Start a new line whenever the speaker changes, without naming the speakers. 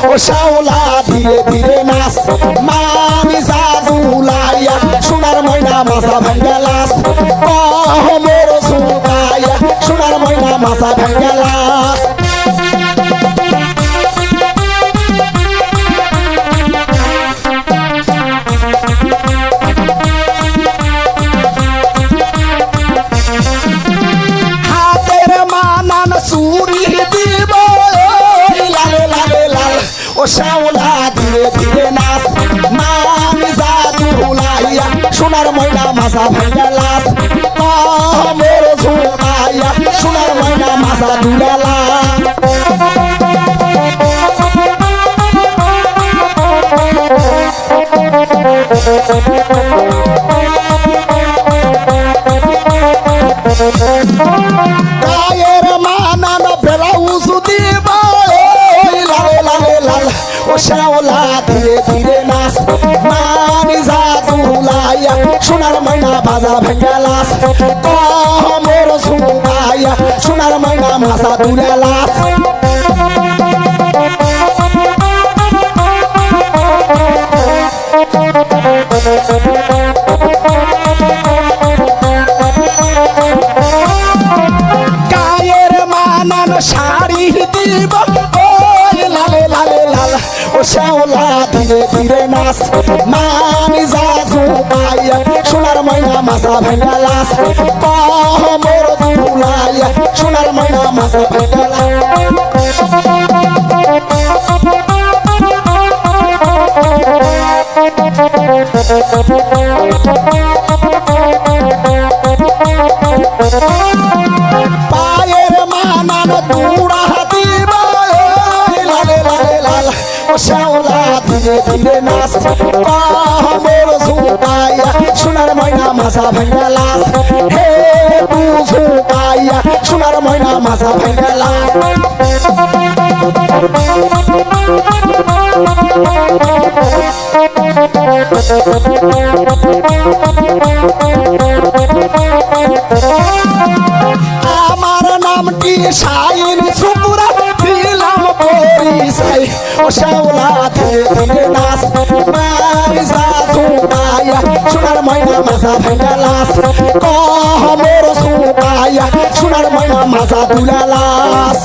ও শাওলা ধীরে ধীরে নাচ মামি জাদুলাইয়া সোনার ময়না মাথা ভাঙ্গা লাস মোর সুতাইয়া সোনার ময়না মাথা ভাঙ্গা লাস ও শাওলা ধীরে ধীরে নাচ মামি জাদুলাইয়া সোনার ময়না মাথা ভাঙ্গা লাস মোর সুতাইয়া সোনার ময়না মাথা দুলা লাস গায়ের মানান ব্লাউজ দিবা ও শাওলা ধীরে ধীরে নাচ মামি জাদুলাইয়া সোনার ময়না বাজা ভাঙ্গা লাস মোর সুতাইয়া সোনার ময়না মাথা দুলা লাস গায়ের মানান শাড়ি দিব ও শাওলা ধীরে ধীরে নাচ মামি জাদুলাইয়া সোনার ময়না মাথা ভাঙ্গা লাস মোর দুলাইয়া সোনার ময়না মাথা ভাঙ্গা লাস পায়ের মানান দুড়া দিব ও শাওলা ধীরে ধীরে নাচ মোর সুতাইয়া সোনার ময়না মাথা ভাঙ্গা লাস হে সুতাইয়া সোনার ময়না মাথা ভাঙ্গা লাস আমার নামটি শাইন সুপুরা দিলাম পরিচয় ও শাওলা ধীরে ধীরে নাচ মামি জাদুলাইয়া সোনার ময়না মাথা ভাঙ্গা লাস মোর সুতাইয়া সোনার ময়না মাথা দুলা লাস